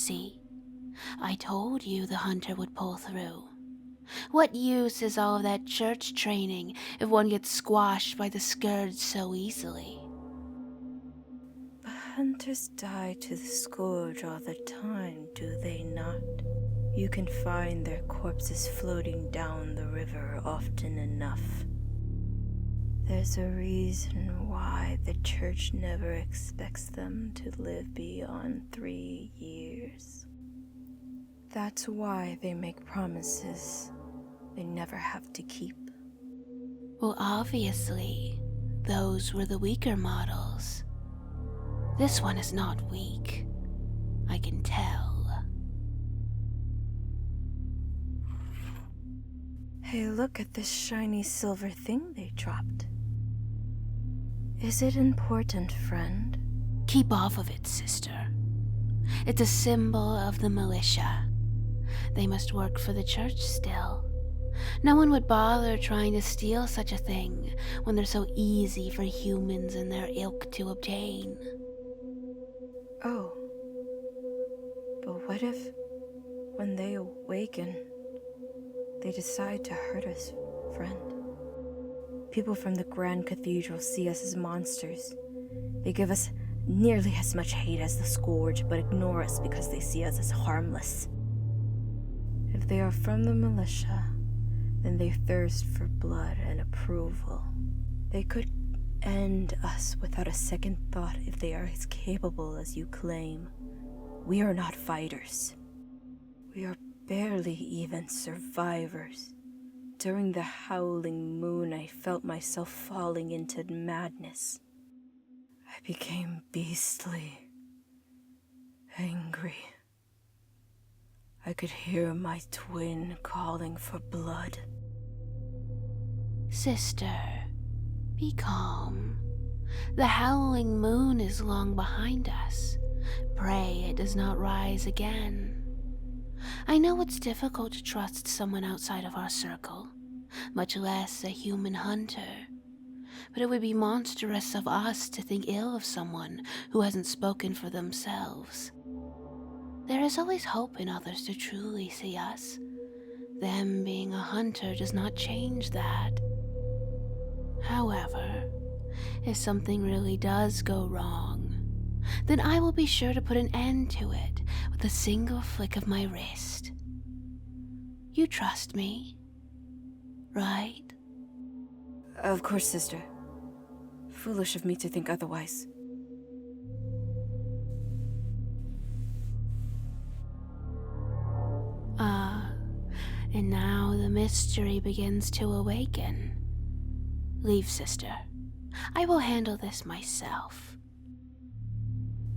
see? I told you the hunter would pull through. What use is all of that church training if one gets squashed by the Scourge so easily? But hunters die to the Scourge all the time, do they not? You can find their corpses floating down the river often enough. There's a reason why the church never expects them to live beyond 3 years. That's why they make promises they never have to keep. Well, obviously, those were the weaker models. This one is not weak. I can tell. Hey, look at this shiny silver thing they dropped. Is it important, friend? Keep off of it, sister. It's a symbol of the militia. They must work for the church still. No one would bother trying to steal such a thing when they're so easy for humans and their ilk to obtain. Oh. But what if, when they awaken, they decide to hurt us, friend? People from the Grand Cathedral see us as monsters. They give us nearly as much hate as the Scourge, but ignore us because they see us as harmless. If they are from the militia, then they thirst for blood and approval. They could end us without a second thought if they are as capable as you claim. We are not fighters. We are barely even survivors. During the howling moon, I felt myself falling into madness. I became beastly, angry. I could hear my twin calling for blood. Sister, be calm. The howling moon is long behind us. Pray it does not rise again. I know it's difficult to trust someone outside of our circle, much less a human hunter. But it would be monstrous of us to think ill of someone who hasn't spoken for themselves. There is always hope in others to truly see us. Them being a hunter does not change that. However, if something really does go wrong, then I will be sure to put an end to it with a single flick of my wrist. You trust me, right? Of course, sister. Foolish of me to think otherwise. And now the mystery begins to awaken. Leave, sister. I will handle this myself.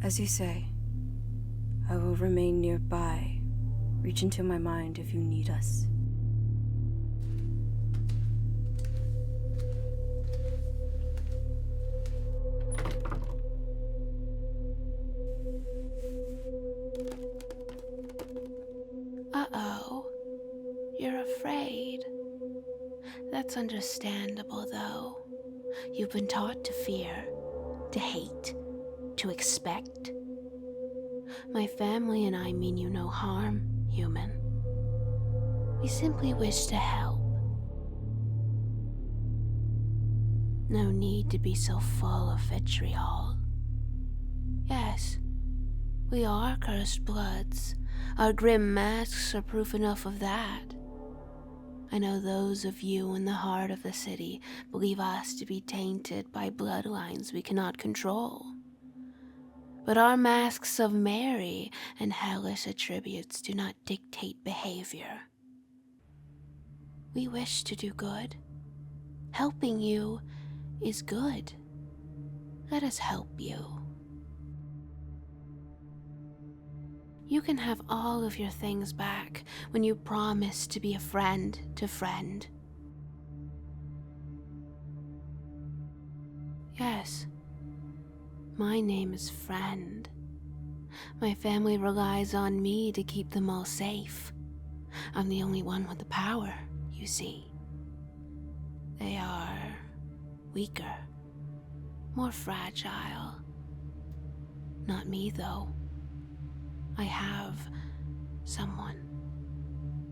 As you say, I will remain nearby. Reach into my mind if you need us. Uh-oh. You're afraid. That's understandable, though. You've been taught to fear, to hate, to expect. My family and I mean you no harm, human. We simply wish to help. No need to be so full of vitriol. Yes, we are cursed bloods. Our grim masks are proof enough of that. I know those of you in the heart of the city believe us to be tainted by bloodlines we cannot control. But our masks of Mary and hellish attributes do not dictate behavior. We wish to do good. Helping you is good. Let us help you. You can have all of your things back when you promise to be a friend to friend. Yes, my name is Friend. My family relies on me to keep them all safe. I'm the only one with the power, you see. They are weaker, more fragile. Not me, though. I have someone.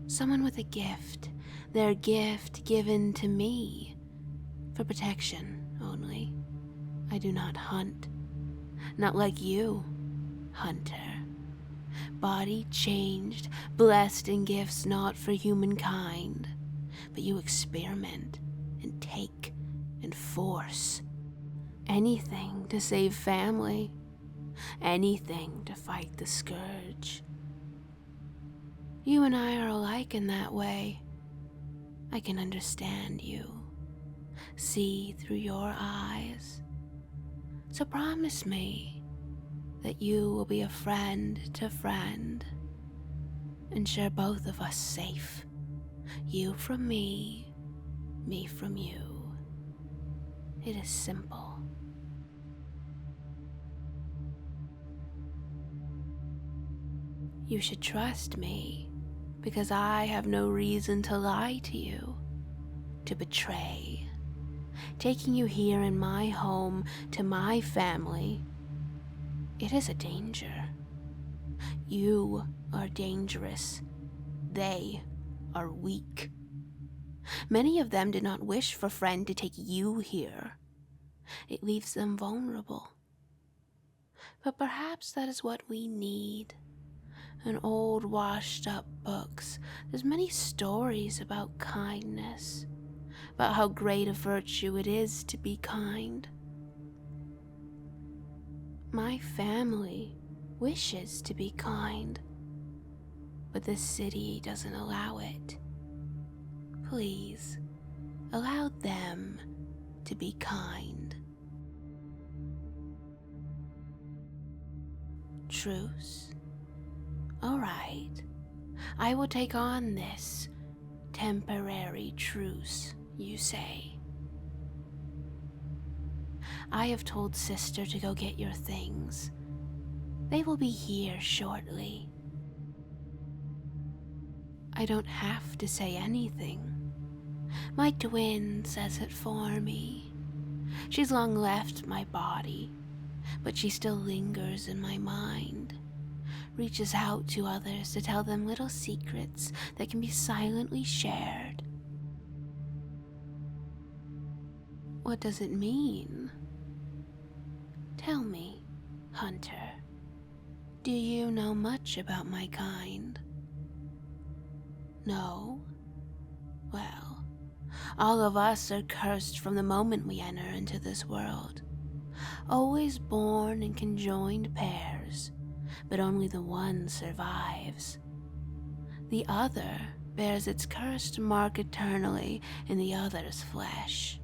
Someone with a gift. Their gift given to me. For protection only. I do not hunt. Not like you, hunter. Body changed, blessed in gifts not for humankind. But you experiment and take and force. Anything to save family. Anything to fight the Scourge. You and I are alike in that way. I can understand you, see through your eyes. So promise me that you will be a friend to friend, ensure both of us safe. You from me from you. It is simple. You should trust me, because I have no reason to lie to you, to betray. Taking you here in my home, to my family, it is a danger. You are dangerous. They are weak. Many of them did not wish for friend to take you here. It leaves them vulnerable. But perhaps that is what we need. In old washed up books, there's many stories about kindness, about how great a virtue it is to be kind. My family wishes to be kind, but this city doesn't allow it. Please, allow them to be kind. Truce? All right, I will take on this temporary truce, you say. I have told Sister to go get your things. They will be here shortly. I don't have to say anything. My twin says it for me. She's long left my body, but she still lingers in my mind. Reaches out to others to tell them little secrets that can be silently shared. What does it mean? Tell me, hunter. Do you know much about my kind? No? Well, all of us are cursed from the moment we enter into this world. Always born in conjoined pairs, but only the one survives. The other bears its cursed mark eternally in the other's flesh.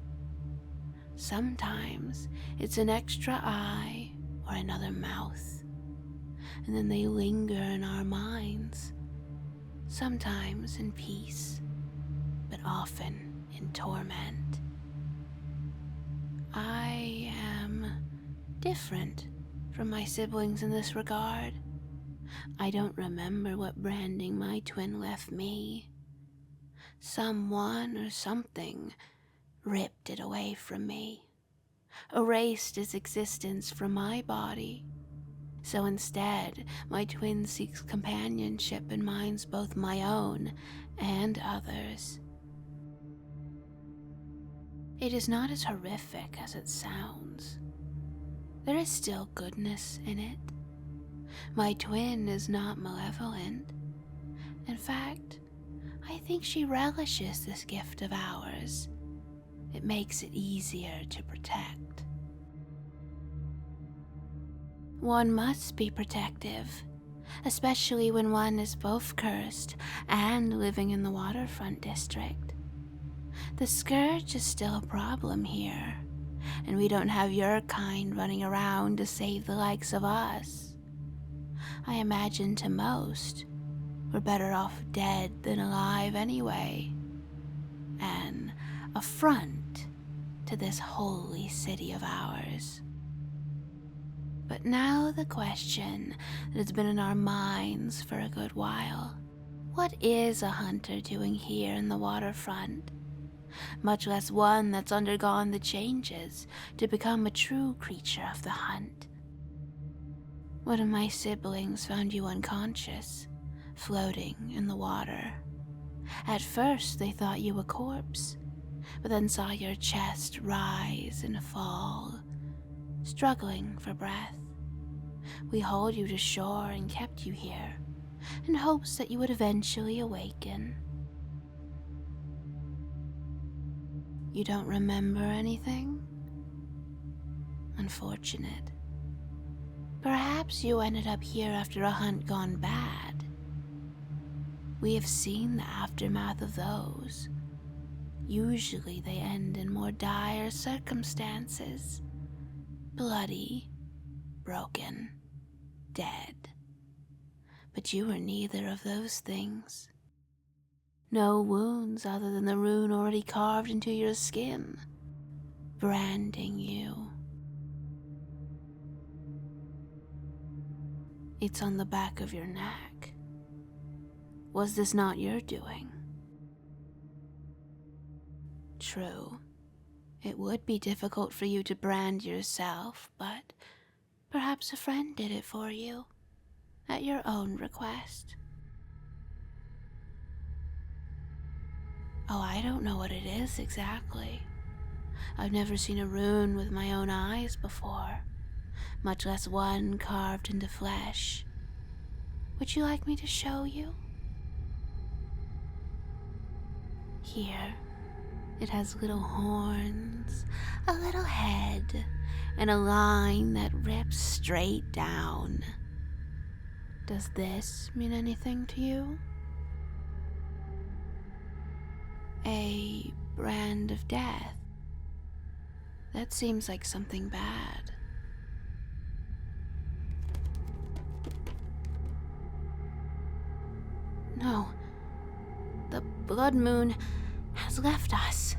Sometimes it's an extra eye or another mouth, and then they linger in our minds, sometimes in peace, but often in torment. I am different from my siblings in this regard. I don't remember what branding my twin left me. Someone or something ripped it away from me, erased its existence from my body. So instead, my twin seeks companionship in minds both my own and others. It is not as horrific as it sounds. There is still goodness in it. My twin is not malevolent. In fact, I think she relishes this gift of ours. It makes it easier to protect. One must be protective, especially when one is both cursed and living in the waterfront district. The Scourge is still a problem here, and we don't have your kind running around to save the likes of us. I imagine to most, we're better off dead than alive anyway. An affront to this holy city of ours. But now the question that has been in our minds for a good while. What is a hunter doing here in the waterfront? Much less one that's undergone the changes to become a true creature of the hunt. One of my siblings found you unconscious, floating in the water. At first, they thought you a corpse, but then saw your chest rise and fall, struggling for breath. We hauled you to shore and kept you here, in hopes that you would eventually awaken. You don't remember anything? Unfortunate. Perhaps you ended up here after a hunt gone bad. We have seen the aftermath of those. Usually they end in more dire circumstances. Bloody, broken, dead. But you were neither of those things. No wounds other than the rune already carved into your skin, branding you. It's on the back of your neck. Was this not your doing? True, it would be difficult for you to brand yourself, but perhaps a friend did it for you, at your own request. Oh, I don't know what it is exactly. I've never seen a rune with my own eyes before, much less one carved into flesh. Would you like me to show you? Here, it has little horns, a little head, and a line that rips straight down. Does this mean anything to you? A brand of death. That seems like something bad. No. The blood moon has left us.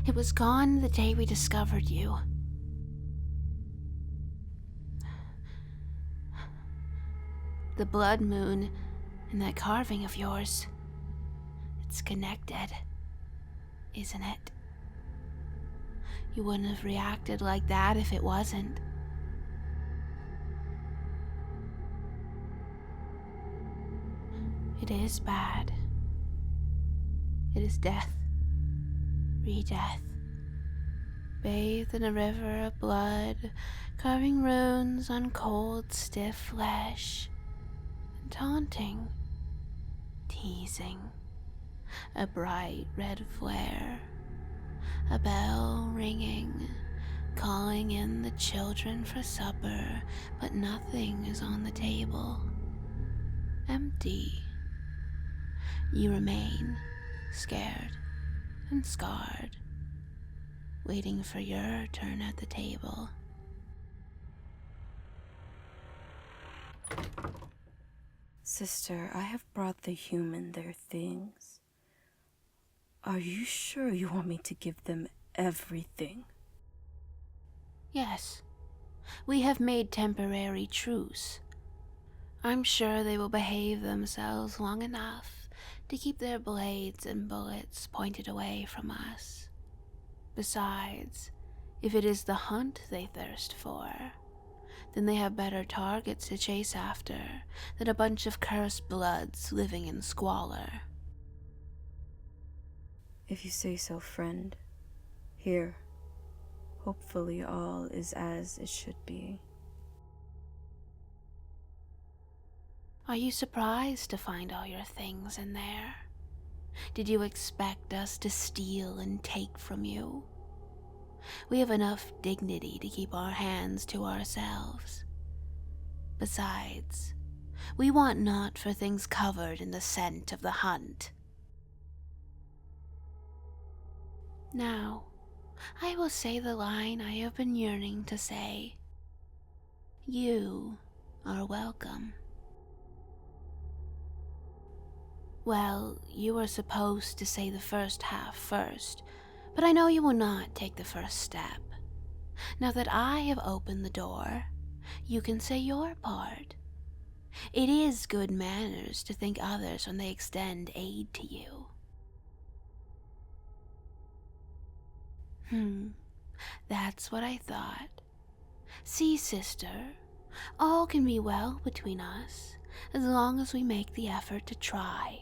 It was gone the day we discovered you. The blood moon and that carving of yours. It's connected, isn't it? You wouldn't have reacted like that if it wasn't. It is bad. It is death. Re-death. Bathed in a river of blood, carving runes on cold, stiff flesh. And taunting. Teasing. A bright red flare. A bell ringing, calling in the children for supper, but nothing is on the table. Empty. You remain, scared and scarred, waiting for your turn at the table. Sister, I have brought the human their things. Are you sure you want me to give them everything? Yes, we have made temporary truce. I'm sure they will behave themselves long enough to keep their blades and bullets pointed away from us. Besides, if it is the hunt they thirst for, then they have better targets to chase after than a bunch of cursed bloods living in squalor. If you say so, friend. Here. Hopefully all is as it should be. Are you surprised to find all your things in there? Did you expect us to steal and take from you? We have enough dignity to keep our hands to ourselves. Besides, we want not for things covered in the scent of the hunt. Now, I will say the line I have been yearning to say. You are welcome. Well, you were supposed to say the first half first, but I know you will not take the first step. Now that I have opened the door, you can say your part. It is good manners to thank others when they extend aid to you. That's what I thought. See, sister, All can be well between us, as long as we make the effort to try.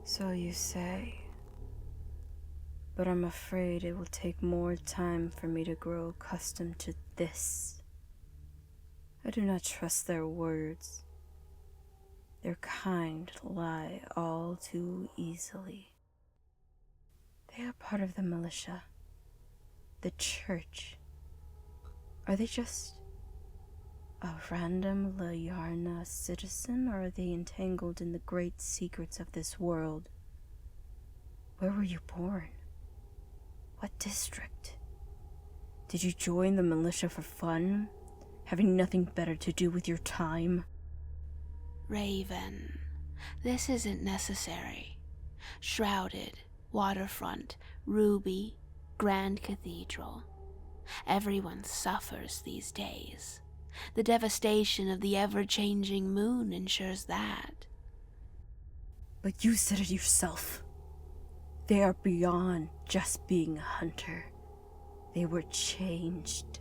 So you say. But I'm afraid it will take more time for me to grow accustomed to this. I do not trust their words. Their kind lie all too easily. They are part of the militia, the church. Are they just a random Layarna citizen, or are they entangled in the great secrets of this world? Where were you born? What district? Did you join the militia for fun, having nothing better to do with your time? Raven, this isn't necessary. Shrouded, waterfront, Ruby, Grand Cathedral. Everyone suffers these days. The devastation of the ever-changing moon ensures that. But you said it yourself. They are beyond just being a hunter. They were changed,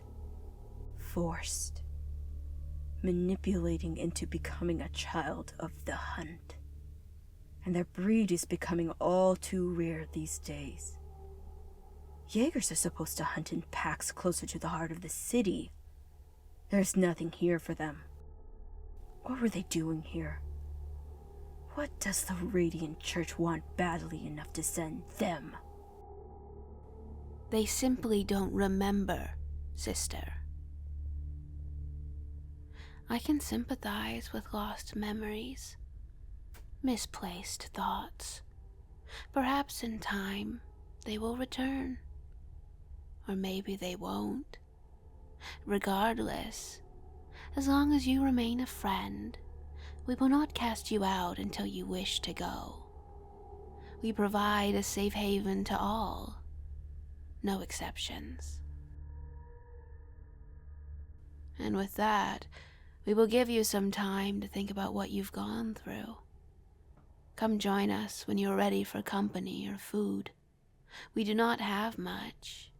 forced, manipulating into becoming a child of the hunt. And their breed is becoming all too rare these days. Jaegers are supposed to hunt in packs closer to the heart of the city. There's nothing here for them. What were they doing here? What does the Radiant Church want badly enough to send them? They simply don't remember, sister. I can sympathize with lost memories, misplaced thoughts. Perhaps in time they will return. Or maybe they won't. Regardless, as long as you remain a friend, we will not cast you out until you wish to go. We provide a safe haven to all, no exceptions. And with that, we will give you some time to think about what you've gone through. Come join us when you're ready for company or food. We do not have much,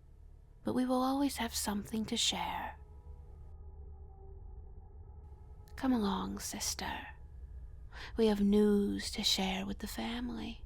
but we will always have something to share. Come along, sister. We have news to share with the family.